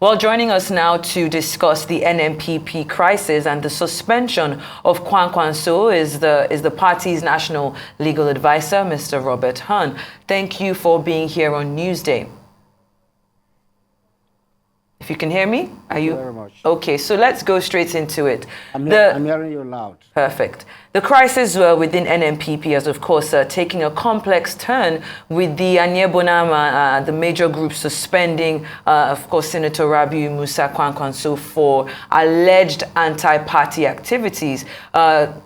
Well, joining us now to discuss the NNPP crisis and the suspension of Kwankwaso is the party's national legal advisor, Mr. Robert Hahn. Thank you for being here on Newsday. If you can hear me, are you? Thank you very much. Okay, so let's go straight into it. I'm hearing you loud. Perfect. The crisis within NNPP is, of course, taking a complex turn with the Anyebonama, the major group suspending, of course, Senator Rabiu Kwankwaso for alleged anti-party activities,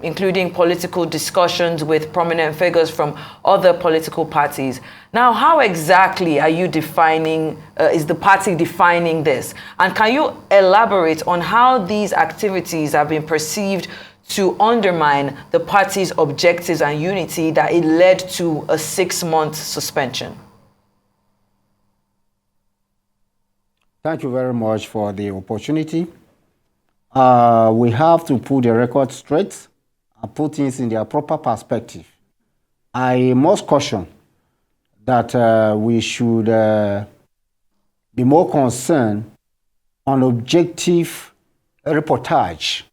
including political discussions with prominent figures from other political parties. Now, how exactly are you defining, is the party defining this? And can you elaborate on how these activities have been perceived to undermine the party's objectives and unity that it led to a 6-month suspension? Thank you very much for the opportunity. We have to put the record straight and put things in their proper perspective. I must caution that we should be more concerned on objective reportage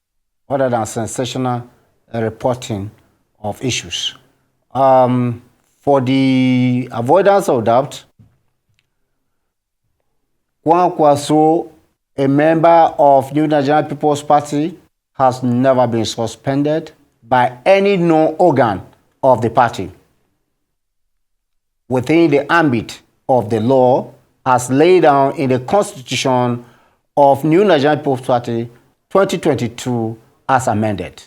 rather than sensational reporting of issues. For the avoidance of doubt, Kwankwaso, a member of New Nigerian People's Party, has never been suspended by any known organ of the party within the ambit of the law as laid down in the Constitution of New Nigerian People's Party 2022 as amended.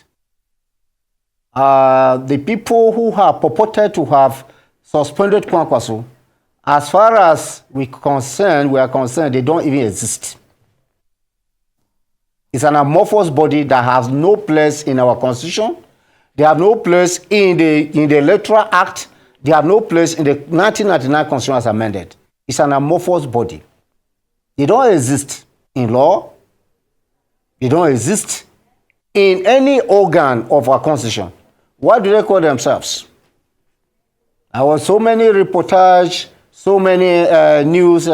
The people who have purported to have suspended Kwankwaso, as far as we are concerned, they don't even exist. It's an amorphous body that has no place in our Constitution. They have no place in the Electoral Act. They have no place in the 1999 Constitution as amended. It's an amorphous body. They don't exist in law. They don't exist in any organ of our Constitution. What do they call themselves? There were so many reportage, so many news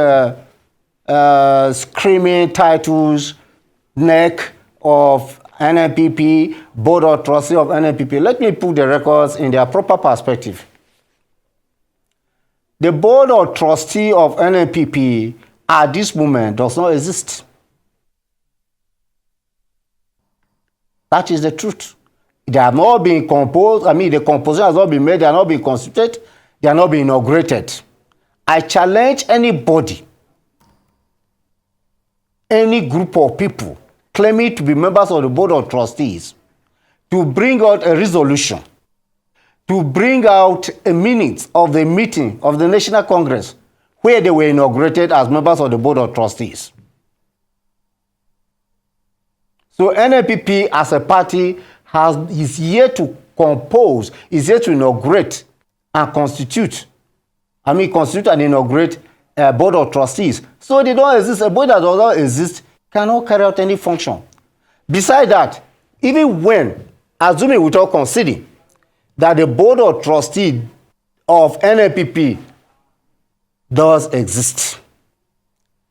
screaming titles, neck of NNPP, board of trustee of NNPP. Let me put the records in their proper perspective. The board of trustee of NNPP at this moment does not exist. That is the truth. They have not been composed. I mean, the composition has not been made. They have not been constituted. They have not been inaugurated. I challenge anybody, any group of people claiming to be members of the board of trustees to bring out a resolution, to bring out a minute of the meeting of the National Congress where they were inaugurated as members of the board of trustees. So NNPP as a party is here to compose, is here to inaugurate and constitute and inaugurate a board of trustees. So they don't exist. A board that does not exist cannot carry out any function. Besides that, even when, assuming without conceding, that the board of trustees of NNPP does exist.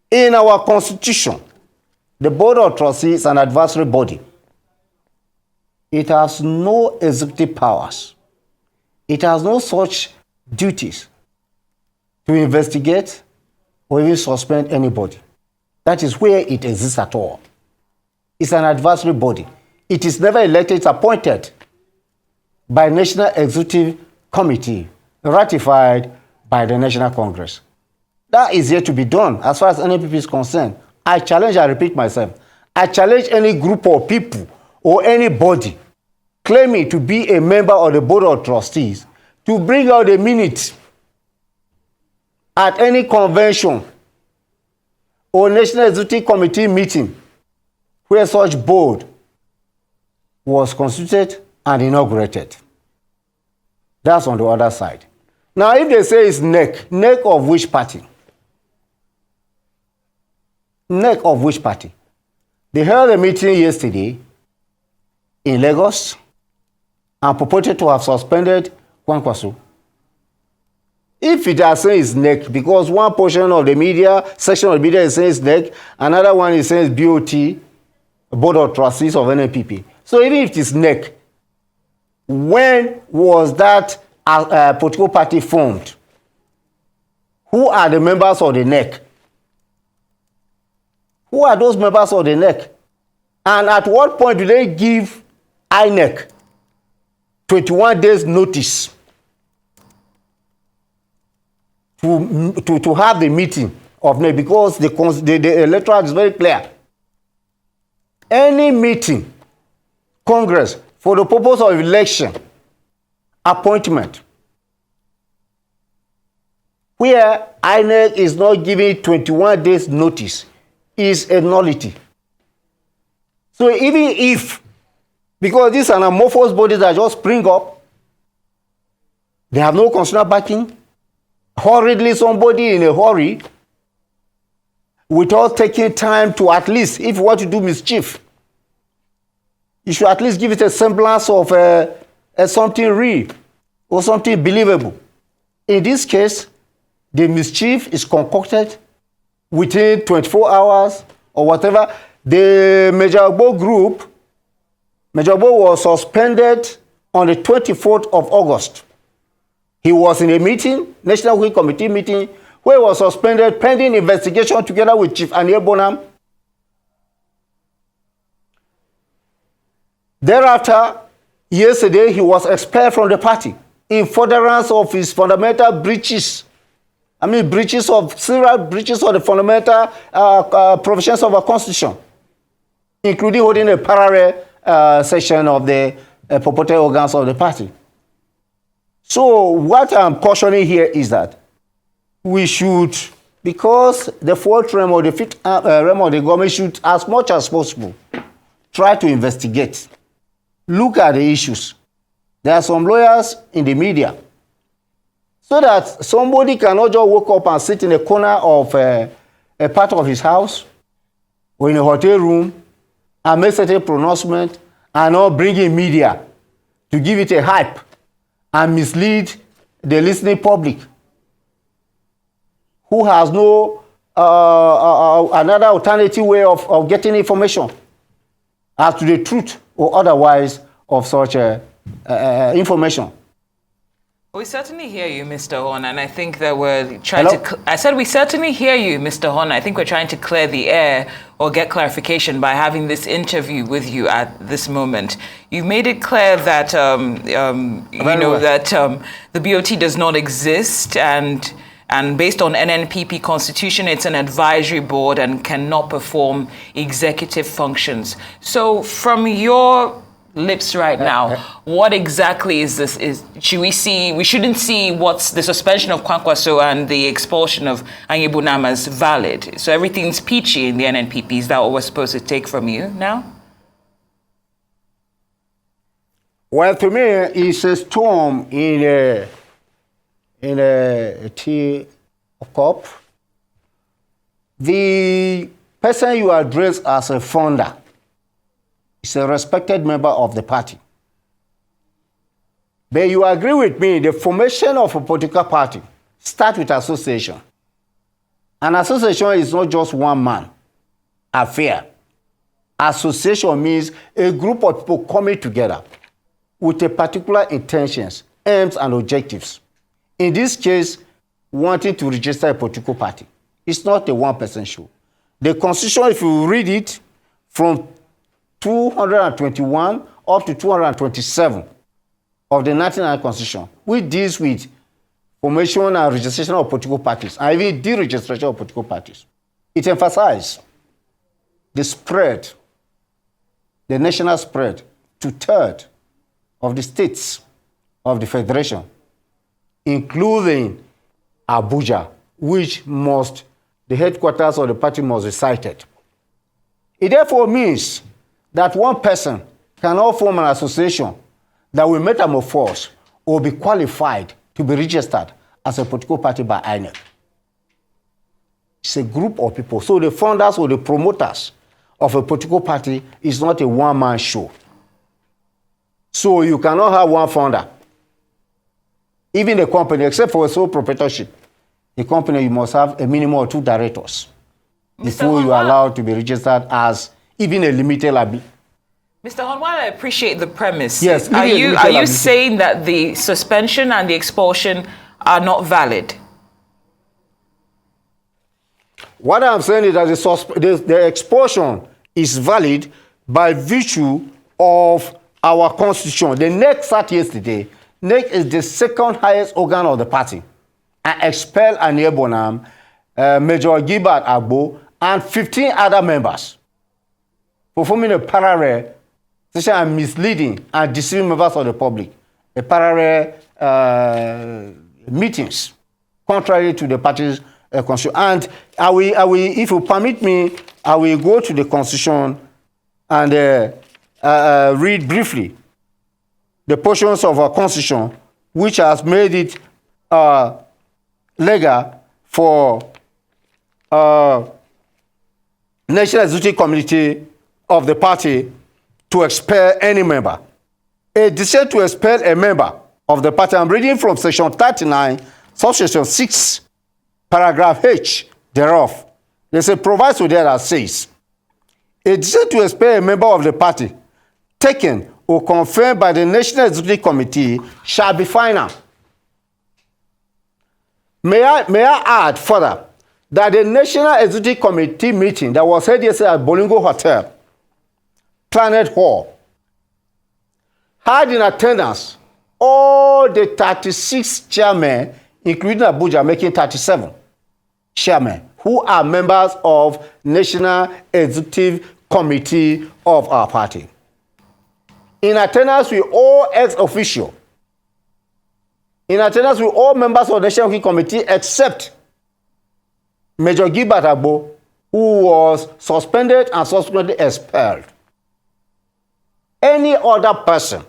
In our Constitution, the board of trustees is an advisory body. It has no executive powers. It has no such duties to investigate or even suspend anybody. That is where it exists at all. It's an advisory body. It is never elected, it's appointed by National Executive Committee, ratified by the National Congress. That is yet to be done as far as NNPP is concerned. I repeat myself, I challenge any group of people or anybody claiming to be a member of the board of trustees to bring out a minute at any convention or National Executive Committee meeting where such board was constituted and inaugurated. That's on the other side. Now, if they say it's neck of which party? Neck of which party? They held a meeting yesterday in Lagos and purported to have suspended Kwankwaso. If it are saying it's NEC, because one portion of the media, section of the media is saying it's NEC, another one is saying it's BOT, Board of Trustees of NNPP. So even if it is NEC, when was that political party formed? Who are the members of the NEC? Who are those members of the NEC? And at what point do they give INEC 21 days notice to have the meeting of NEC? Because the electoral is very clear. Any meeting, Congress, for the purpose of election, appointment, where INEC is not giving 21 days notice, is a nullity. So even if, because these are amorphous bodies that just spring up, they have no constitutional backing, hurriedly somebody in a hurry, without taking time to at least, if you want to do mischief, you should at least give it a semblance of something real or something believable. In this case, the mischief is concocted within 24 hours or whatever. The Major Ogbo was suspended on the 24th of August. He was in a meeting, National Working Committee meeting, where he was suspended pending investigation together with Chief Aniel Bonham. Thereafter, yesterday, he was expelled from the party in furtherance of his fundamental breaches. Serial breaches of the fundamental provisions of our Constitution, including holding a parallel session of the purported organs of the party. So what I'm cautioning here is that we should, because the fourth realm or the fifth realm of the government should, as much as possible, try to investigate, look at the issues. There are some lawyers in the media, so that somebody cannot just wake up and sit in a corner of a part of his house or in a hotel room and make certain pronouncement and not bring in media to give it a hype and mislead the listening public who has no another alternative way of getting information as to the truth or otherwise of such information. We certainly hear you, Mr. Horn, and I think that we're trying I said we certainly hear you, Mr. Horn. I think we're trying to clear the air or get clarification by having this interview with you at this moment. You've made it clear that the BOT does not exist, and based on NNPP constitution, it's an advisory board and cannot perform executive functions. So, from your lips right now, what exactly is this? We shouldn't see what's the suspension of Kwankwaso and the expulsion of Anyebunam as valid. So everything's peachy in the NNPP. Is that what we're supposed to take from you now? Well, to me, it's a storm in a tea cup. The person you address as a founder is a respected member of the party. But you agree with me, the formation of a political party starts with association. An association is not just one man affair. Association means a group of people coming together with a particular intentions, aims, and objectives. In this case, wanting to register a political party. It's not a one-person show. The Constitution, if you read it from 221 up to 227 of the 1999 Constitution, which deals with formation and registration of political parties, and even deregistration of political parties. It emphasizes the spread, the national spread, to third of the states of the Federation, including Abuja, which the headquarters of the party must be cited. It therefore means that one person cannot form an association that will metamorphose or be qualified to be registered as a political party by INEC. It's a group of people. So the founders or the promoters of a political party is not a one-man show. So you cannot have one founder. Even a company, except for a sole proprietorship, a company, you must have a minimum of 2 directors before you are allowed to be registered as even a limited liability. Mr. Hon, while I appreciate the premise, yes, are you saying that the suspension and the expulsion are not valid? What I'm saying is that the expulsion is valid by virtue of our constitution. The NEC sat yesterday. NEC is the second highest organ of the party, and expelled Anier Bonham, Major Gilbert Agbo, and 15 other members for forming a parallel, and misleading and deceiving members of the public, a parallel meetings contrary to the party's constitution. And I will, if you permit me, I will go to the constitution and read briefly the portions of our constitution which has made it legal for National Executive Committee of the party to expel any member. A decision to expel a member of the party, I'm reading from section 39, subsection 6, paragraph H thereof. There's a proviso there that says, a decision to expel a member of the party taken or confirmed by the National Executive Committee shall be final. May I add further that the National Executive Committee meeting that was held yesterday at Bolingo Hotel, Planet Hall, had in attendance all the 36 chairmen, including Abuja, making 37 chairmen, who are members of National Executive Committee of our party. In attendance with all ex-officio, in attendance with all members of the National Executive Committee except Major Gilbert Agbo, who was suspended and subsequently expelled. Any other person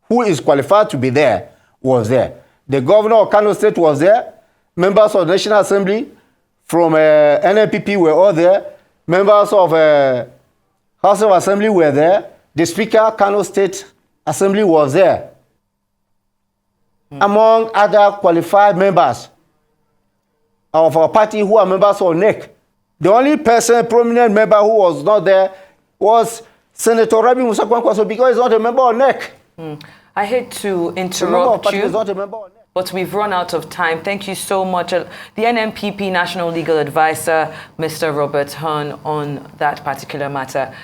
who is qualified to be there was there. The governor of Kano State was there. Members of the National Assembly from NNPP were all there. Members of House of Assembly were there. The Speaker, Kano State Assembly was there. Among other qualified members of our party who are members of NEC. The only person, prominent member who was not there was Senator Rabiu Kwankwaso, because he's not a member of NEC. I hate to interrupt you, not a member of NEC. But we've run out of time. Thank you so much. The NNPP National Legal Advisor, Mr. Robert Hon, on that particular matter.